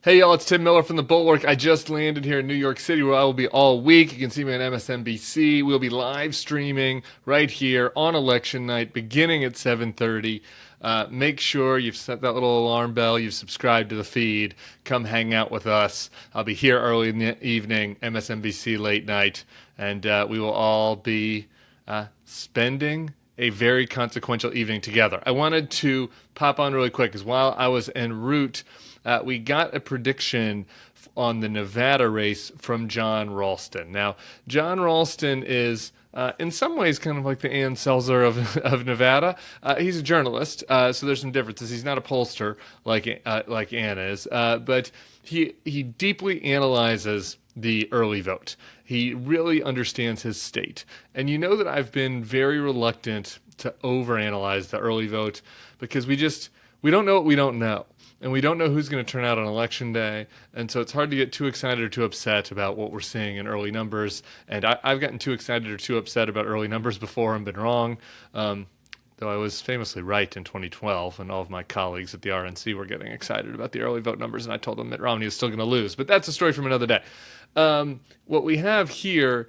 Hey y'all, it's Tim Miller from the Bulwark. I just landed here in New York City where I will be all week. You can see me on MSNBC. We'll be live streaming right here on election night beginning at 7:30. Make sure you've set that little alarm bell, you've subscribed to the feed. Come hang out with us. I'll be here early in the evening, MSNBC late night, and we will all be spending a very consequential evening together. I wanted to pop on really quick because while I was en route, we got a prediction on the Nevada race from Jon Ralston. Now, Jon Ralston is in some ways kind of like the Ann Selzer of Nevada. He's a journalist, so there's some differences. He's not a pollster like Ann is, but he deeply analyzes the early vote. He really understands his state. And you know that I've been very reluctant to overanalyze the early vote because we don't know what we don't know. And we don't know who's going to turn out on election day. And so it's hard to get too excited or too upset about what we're seeing in early numbers. And I've gotten too excited or too upset about early numbers before and been wrong. Though I was famously right in 2012, and all of my colleagues at the RNC were getting excited about the early vote numbers, and I told them Mitt Romney was still going to lose. But that's a story from another day. What we have here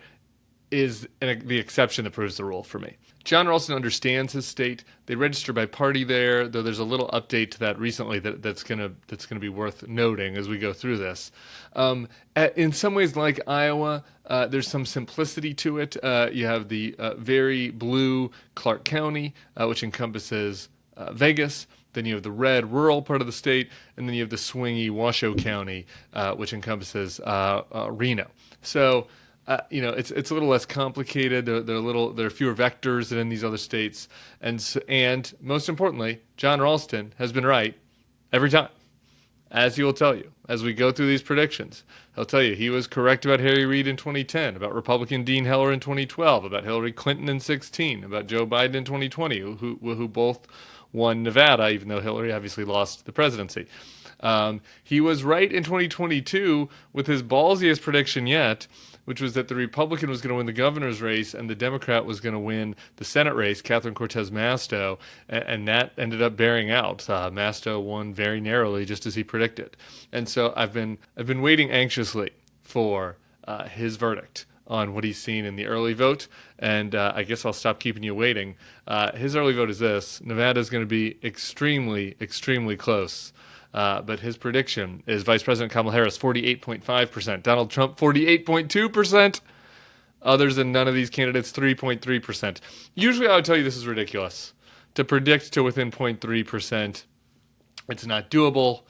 is the exception that proves the rule for me. Jon Ralston understands his state. They register by party there, though there's a little update to that recently that's gonna be worth noting as we go through this. In some ways, like Iowa, there's some simplicity to it. You have the very blue Clark County, which encompasses Vegas. Then you have the red rural part of the state, and then you have the swingy Washoe County, which encompasses Reno. So. It's a little less complicated. There are fewer vectors than in these other states, and most importantly, Jon Ralston has been right every time, as he will tell you as we go through these predictions. He'll tell you he was correct about Harry Reid in 2010, about Republican Dean Heller in 2012, about Hillary Clinton in 2016, about Joe Biden in 2020, who both won Nevada, even though Hillary obviously lost the presidency. He was right in 2022 with his ballsiest prediction yet, which was that the Republican was going to win the governor's race and the Democrat was going to win the Senate race, Catherine Cortez Masto, and that ended up bearing out. Masto won very narrowly, just as he predicted. And so I've been waiting anxiously for his verdict on what he's seen in the early vote, and I guess I'll stop keeping you waiting. His early vote is this: Nevada is going to be extremely, extremely close. But his prediction is Vice President Kamala Harris, 48.5%. Donald Trump, 48.2%. Others and none of these candidates, 3.3%. Usually I would tell you this is ridiculous. To predict to within 0.3%, it's not doable.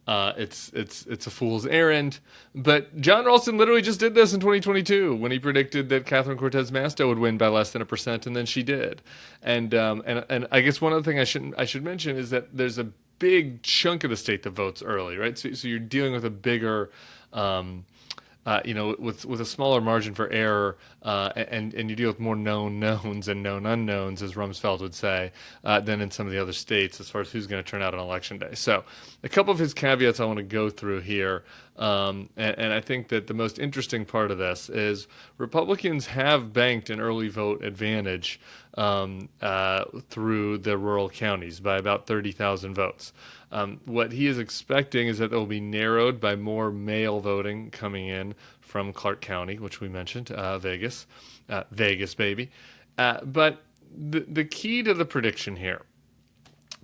It's a fool's errand. But Jon Ralston literally just did this in 2022 when he predicted that Catherine Cortez Masto would win by less than 1%, and then she did. And I guess one other thing I should mention is that there's a big chunk of the state that votes early, right? So you're dealing with a bigger, with a smaller margin for error, and you deal with more known knowns and known unknowns, as Rumsfeld would say, than in some of the other states as far as who's going to turn out on election day. So a couple of his caveats I want to go through here, and I think that the most interesting part of this is Republicans have banked an early vote advantage through the rural counties by about 30,000 votes. What he is expecting is that it will be narrowed by more mail voting coming in from Clark County, which we mentioned, Vegas, Vegas, baby. But the key to the prediction here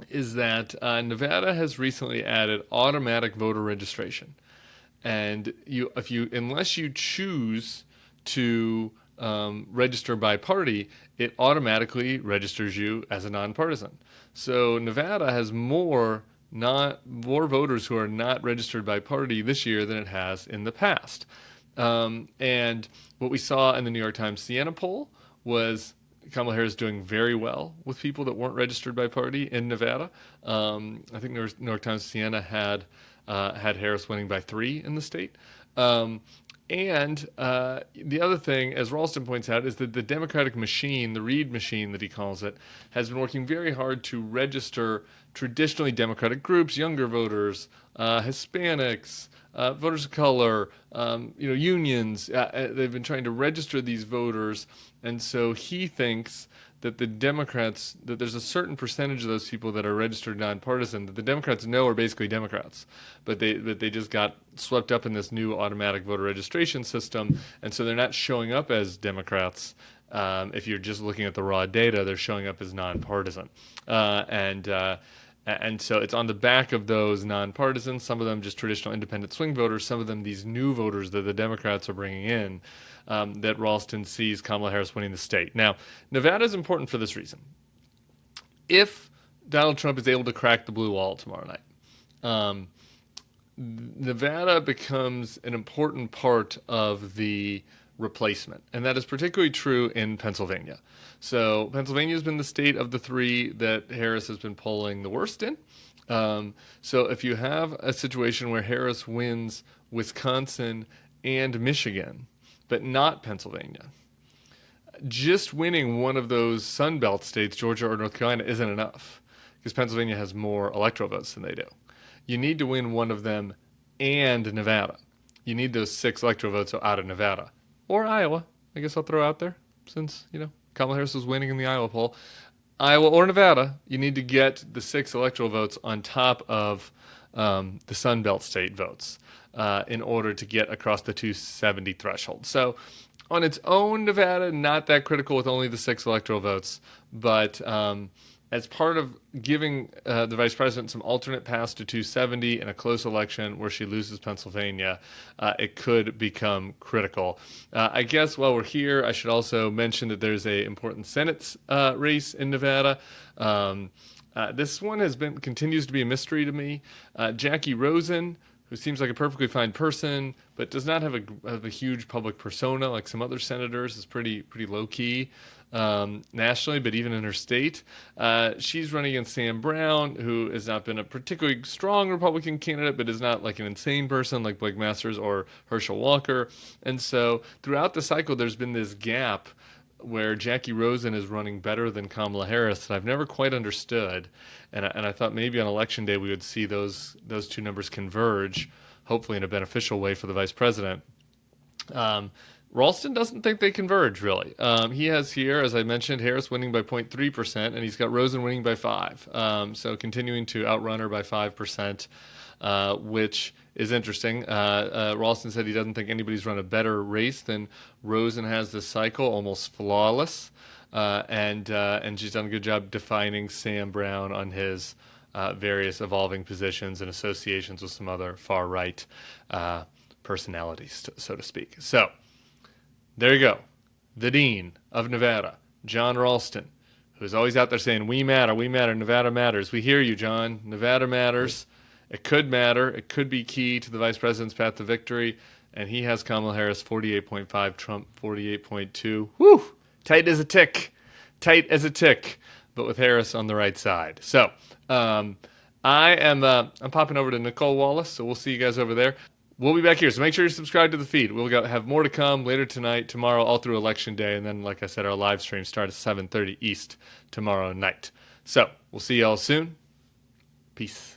is that Nevada has recently added automatic voter registration. And unless you choose to register by party, it automatically registers you as a nonpartisan. So Nevada has more voters who are not registered by party this year than it has in the past. And what we saw in the New York Times Siena poll was Kamala Harris doing very well with people that weren't registered by party in Nevada. I think New York Times Siena had Harris winning by 3 in the state. And the other thing, as Ralston points out, is that the Democratic machine, the Reid machine that he calls it, has been working very hard to register traditionally Democratic groups, younger voters, Hispanics, voters of color, unions. They've been trying to register these voters, and so he thinks that that there's a certain percentage of those people that are registered nonpartisan that the Democrats know are basically Democrats, but they just got swept up in this new automatic voter registration system, and so they're not showing up as Democrats. If you're just looking at the raw data, they're showing up as nonpartisan, and so it's on the back of those nonpartisans, some of them just traditional independent swing voters, some of them these new voters that the Democrats are bringing in, that Ralston sees Kamala Harris winning the state. Now, Nevada is important for this reason. If Donald Trump is able to crack the blue wall tomorrow night, Nevada becomes an important part of the replacement. And that is particularly true in Pennsylvania. So Pennsylvania has been the state of the three that Harris has been polling the worst in. So if you have a situation where Harris wins Wisconsin and Michigan, but not Pennsylvania, just winning one of those Sun Belt states, Georgia or North Carolina, isn't enough because Pennsylvania has more electoral votes than they do. You need to win one of them and Nevada. You need those 6 electoral votes out of Nevada. Or Iowa, I guess I'll throw out there, since, Kamala Harris was winning in the Iowa poll. Iowa or Nevada, you need to get the 6 electoral votes on top of the Sun Belt state votes in order to get across the 270 threshold. So on its own, Nevada, not that critical with only the 6 electoral votes, but as part of giving the vice president some alternate paths to 270 in a close election where she loses Pennsylvania, it could become critical. I guess while we're here, I should also mention that there's an important Senate race in Nevada. This one continues to be a mystery to me. Jackie Rosen, who seems like a perfectly fine person, but does not have a huge public persona like some other senators, is pretty low key nationally, but even in her state. She's running against Sam Brown, who has not been a particularly strong Republican candidate, but is not like an insane person like Blake Masters or Herschel Walker. And so throughout the cycle, there's been this gap where Jackie Rosen is running better than Kamala Harris that I've never quite understood. And I thought maybe on Election Day we would see those two numbers converge, hopefully in a beneficial way for the vice president. Ralston doesn't think they converge, really. He has here, as I mentioned, Harris winning by 0.3%, and he's got Rosen winning by 5%. So continuing to outrun her by 5%, which is interesting. Ralston said he doesn't think anybody's run a better race than Rosen has this cycle, almost flawless. And she's done a good job defining Sam Brown on his various evolving positions and associations with some other far-right personalities, so to speak. So there you go. The Dean of Nevada, Jon Ralston, who's always out there saying, we matter, Nevada matters. We hear you, John. Nevada matters. It could matter. It could be key to the vice president's path to victory. And he has Kamala Harris 48.5, Trump 48.2. Whew! Tight as a tick. But with Harris on the right side. So I'm popping over to Nicole Wallace, so we'll see you guys over there. We'll be back here, so make sure you subscribe to the feed. We'll have more to come later tonight, tomorrow, all through Election Day, and then, like I said, our live stream starts at 7:30 East tomorrow night. So we'll see you all soon. Peace.